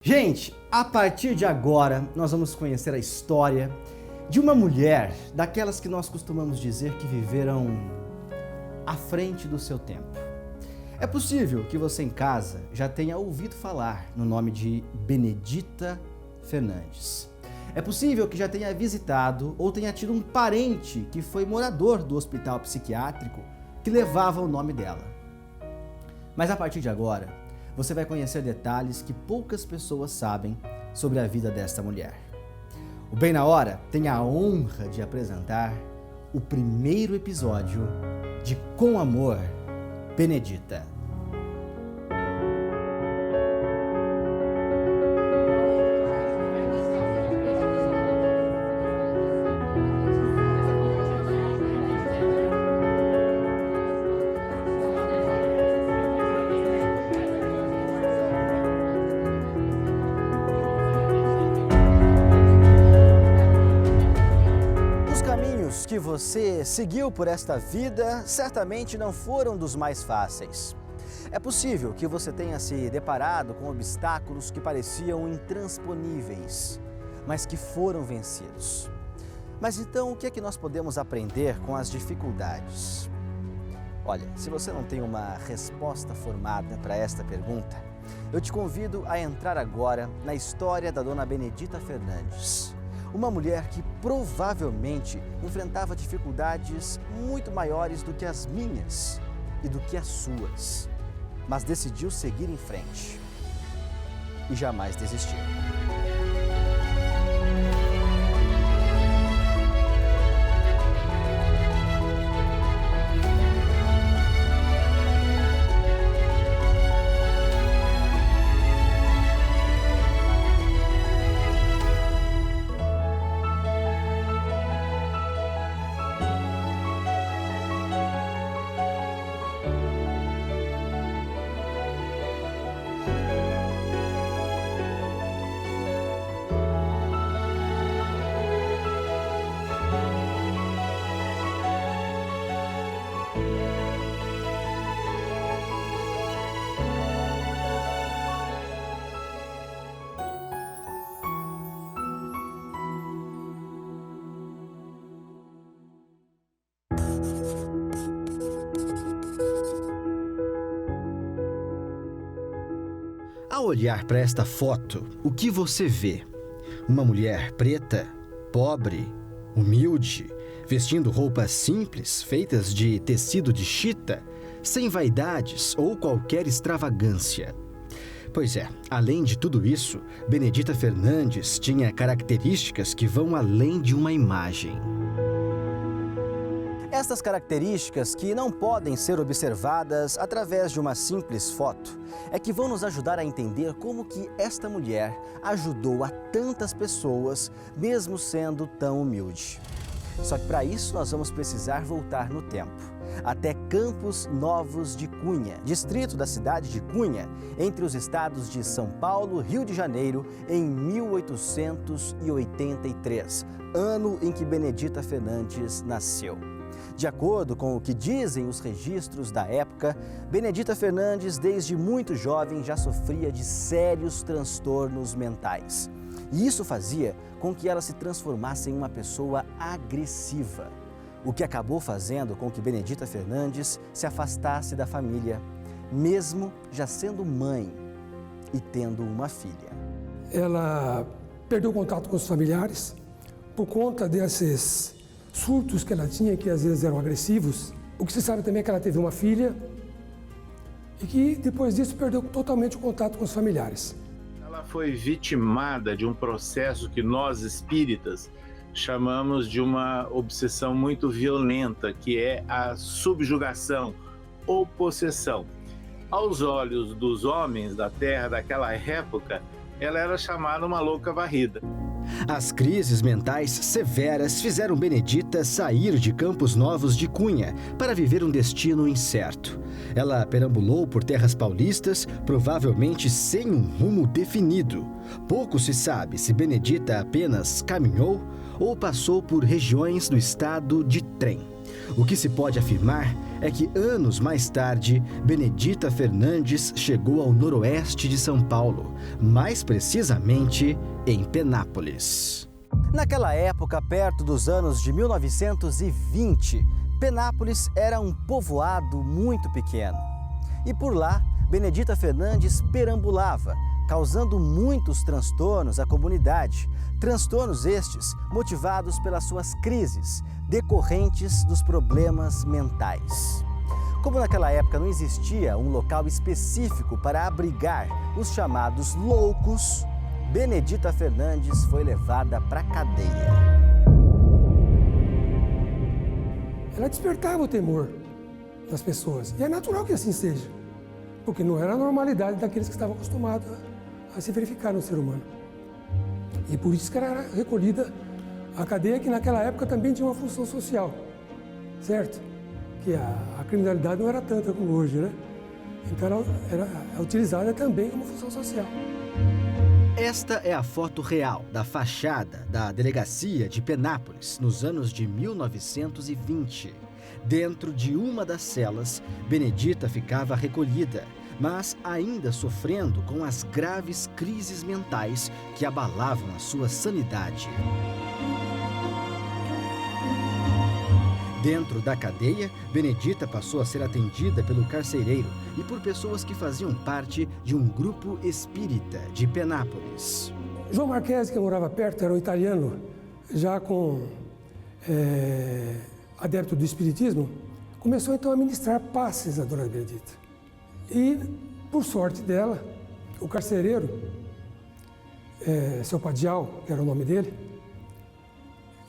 Gente, a partir de agora nós vamos conhecer a história de uma mulher daquelas que nós costumamos dizer que viveram à frente do seu tempo. É possível que você em casa já tenha ouvido falar no nome de Benedita Fernandes. É possível que já tenha visitado ou tenha tido um parente que foi morador do hospital psiquiátrico que levava o nome dela. Mas a partir de agora, você vai conhecer detalhes que poucas pessoas sabem sobre a vida desta mulher. O Bem na Hora tem a honra de apresentar o primeiro episódio de Com Amor, Benedita. Que você seguiu por esta vida certamente não foram dos mais fáceis. É possível que você tenha se deparado com obstáculos que pareciam intransponíveis, mas que foram vencidos. Mas então, o que é que nós podemos aprender com as dificuldades? Olha, se você não tem uma resposta formada para esta pergunta, eu te convido a entrar agora na história da dona Benedita Fernandes. Uma mulher que provavelmente enfrentava dificuldades muito maiores do que as minhas e do que as suas, mas decidiu seguir em frente e jamais desistir. Ao olhar para esta foto, o que você vê? Uma mulher preta, pobre, humilde, vestindo roupas simples, feitas de tecido de chita, sem vaidades ou qualquer extravagância. Pois é, além de tudo isso, Benedita Fernandes tinha características que vão além de uma imagem. Estas características, que não podem ser observadas através de uma simples foto, é que vão nos ajudar a entender como que esta mulher ajudou a tantas pessoas, mesmo sendo tão humilde. Só que para isso nós vamos precisar voltar no tempo, até Campos Novos de Cunha, distrito da cidade de Cunha, entre os estados de São Paulo e Rio de Janeiro, em 1883, ano em que Benedita Fernandes nasceu. De acordo com o que dizem os registros da época, Benedita Fernandes, desde muito jovem, já sofria de sérios transtornos mentais. E isso fazia com que ela se transformasse em uma pessoa agressiva, o que acabou fazendo com que Benedita Fernandes se afastasse da família, mesmo já sendo mãe e tendo uma filha. Ela perdeu contato com os familiares por conta desses surtos que ela tinha, que às vezes eram agressivos. O que se sabe também é que ela teve uma filha e que depois disso perdeu totalmente o contato com os familiares. Ela foi vitimada de um processo que nós espíritas chamamos de uma obsessão muito violenta, que é a subjugação ou possessão. Aos olhos dos homens da terra daquela época, ela era chamada uma louca varrida. As crises mentais severas fizeram Benedita sair de Campos Novos de Cunha para viver um destino incerto. Ela perambulou por terras paulistas, provavelmente sem um rumo definido. Pouco se sabe se Benedita apenas caminhou ou passou por regiões do estado de trem. O que se pode afirmar é que anos mais tarde, Benedita Fernandes chegou ao noroeste de São Paulo, mais precisamente em Penápolis. Naquela época, perto dos anos de 1920, Penápolis era um povoado muito pequeno. E por lá, Benedita Fernandes perambulava, causando muitos transtornos à comunidade. Transtornos estes motivados pelas suas crises, decorrentes dos problemas mentais. Como naquela época não existia um local específico para abrigar os chamados loucos, Benedita Fernandes foi levada para a cadeia. Ela despertava o temor das pessoas. E é natural que assim seja, porque não era a normalidade daqueles que estavam acostumados a se verificar no ser humano. E por isso que ela era recolhida à cadeia, que naquela época também tinha uma função social, certo? Que a criminalidade não era tanta como hoje, né? Então ela era utilizada também como função social. Esta é a foto real da fachada da delegacia de Penápolis nos anos de 1920. Dentro de uma das celas, Benedita ficava recolhida, mas ainda sofrendo com as graves crises mentais que abalavam a sua sanidade. Dentro da cadeia, Benedita passou a ser atendida pelo carcereiro e por pessoas que faziam parte de um grupo espírita de Penápolis. João Marquese, que morava perto, era um italiano, já com adepto do espiritismo, começou então a ministrar passes à dona Benedita. E, por sorte dela, o carcereiro, seu Padial, que era o nome dele,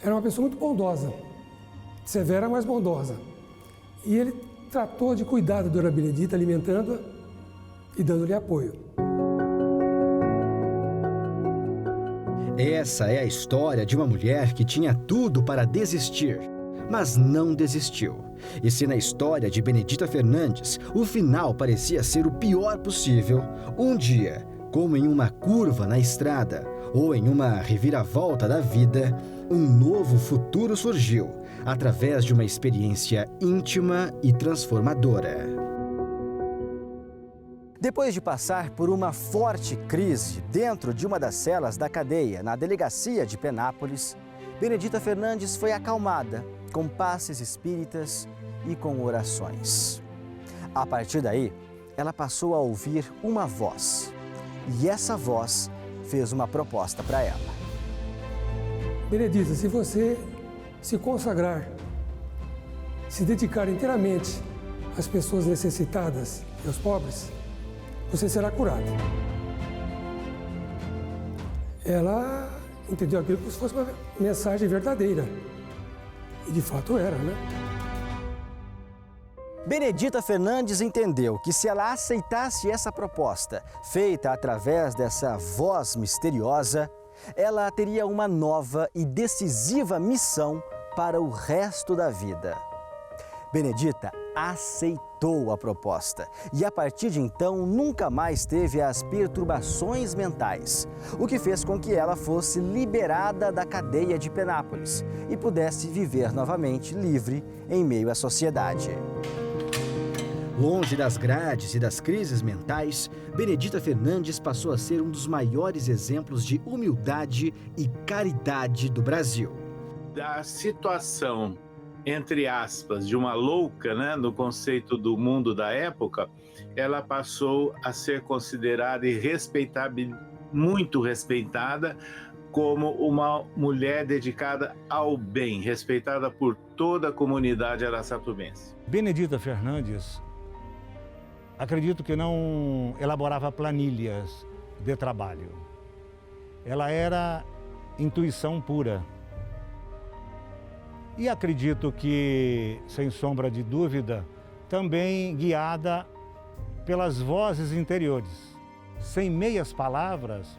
era uma pessoa muito bondosa, severa, mas bondosa. E ele tratou de cuidar da dona Benedita, alimentando-a e dando-lhe apoio. Essa é a história de uma mulher que tinha tudo para desistir, mas não desistiu. E se na história de Benedita Fernandes o final parecia ser o pior possível, um dia, como em uma curva na estrada ou em uma reviravolta da vida, um novo futuro surgiu, através de uma experiência íntima e transformadora. Depois de passar por uma forte crise dentro de uma das celas da cadeia, na delegacia de Penápolis, Benedita Fernandes foi acalmada com passes espíritas e com orações. A partir daí, ela passou a ouvir uma voz, e essa voz fez uma proposta para ela. Benedita, se você se consagrar, se dedicar inteiramente às pessoas necessitadas e aos pobres, você será curada. Ela entendeu aquilo como se fosse uma mensagem verdadeira. E de fato era, né? Benedita Fernandes entendeu que se ela aceitasse essa proposta, feita através dessa voz misteriosa, ela teria uma nova e decisiva missão para o resto da vida. Benedita aceitou a proposta e, a partir de então, nunca mais teve as perturbações mentais, o que fez com que ela fosse liberada da cadeia de Penápolis e pudesse viver novamente livre em meio à sociedade. Longe das grades e das crises mentais, Benedita Fernandes passou a ser um dos maiores exemplos de humildade e caridade do Brasil. Da situação, entre aspas, de uma louca, né, no conceito do mundo da época, ela passou a ser considerada e muito respeitada como uma mulher dedicada ao bem, respeitada por toda a comunidade araçatubense. Benedita Fernandes, acredito que não elaborava planilhas de trabalho. Ela era intuição pura. E acredito que, sem sombra de dúvida, também guiada pelas vozes interiores. Sem meias palavras,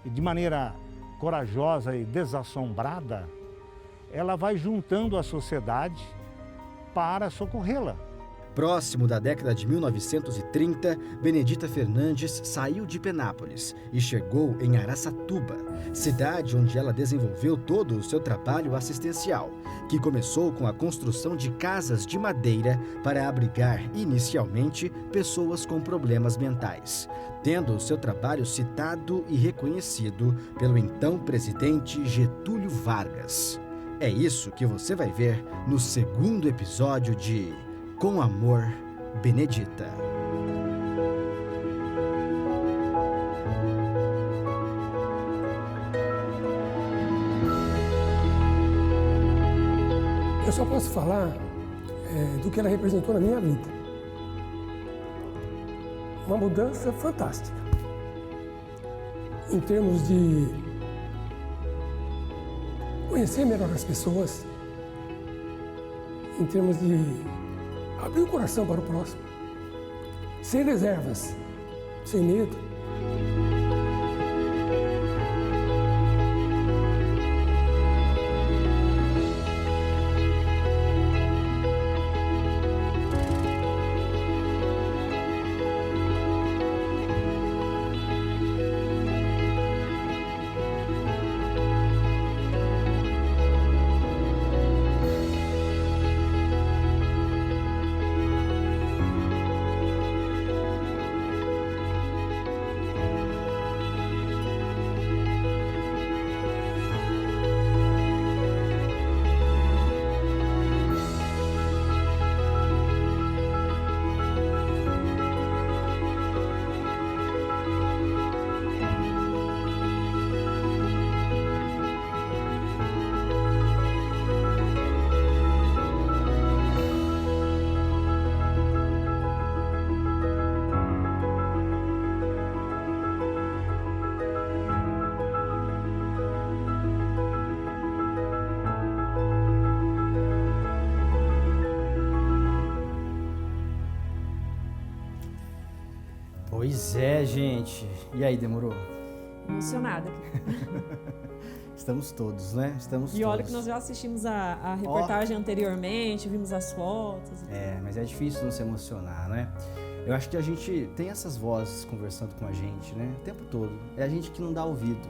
e de maneira corajosa e desassombrada, ela vai juntando a sociedade para socorrê-la. Próximo da década de 1930, Benedita Fernandes saiu de Penápolis e chegou em Araçatuba, cidade onde ela desenvolveu todo o seu trabalho assistencial, que começou com a construção de casas de madeira para abrigar inicialmente pessoas com problemas mentais, tendo o seu trabalho citado e reconhecido pelo então presidente Getúlio Vargas. É isso que você vai ver no segundo episódio de Com Amor, Benedita. Eu só posso falar do que ela representou na minha vida. Uma mudança fantástica. Em termos de conhecer melhor as pessoas, em termos de abrir o coração para o próximo, sem reservas, sem medo. Pois é, gente. E aí, demorou? Emocionada. Estamos todos, né? Estamos E olha todos. que nós já assistimos a reportagem anteriormente, vimos as fotos. É, mas é difícil não se emocionar, né? Eu acho que a gente tem essas vozes conversando com a gente, né? O tempo todo. É a gente que não dá ouvido.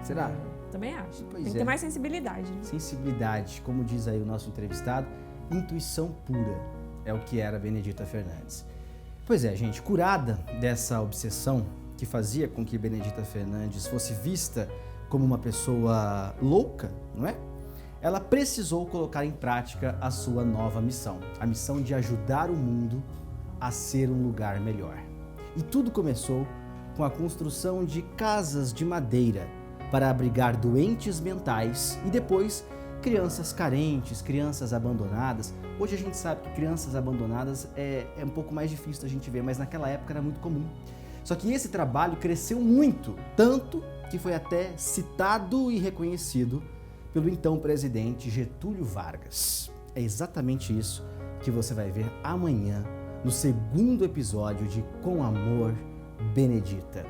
Será? Também acho. Pois Tem que é. ter mais sensibilidade. Né? Sensibilidade, como diz aí o nosso entrevistado, intuição pura é o que era Benedita Fernandes. Pois é, gente, curada dessa obsessão que fazia com que Benedita Fernandes fosse vista como uma pessoa louca, não é? Ela precisou colocar em prática a sua nova missão, a missão de ajudar o mundo a ser um lugar melhor. E tudo começou com a construção de casas de madeira para abrigar doentes mentais e depois crianças carentes, crianças abandonadas. Hoje a gente sabe que crianças abandonadas é um pouco mais difícil da gente ver, mas naquela época era muito comum. Só que esse trabalho cresceu muito, tanto que foi até citado e reconhecido pelo então presidente Getúlio Vargas. É exatamente isso que você vai ver amanhã no segundo episódio de Com Amor, Benedita.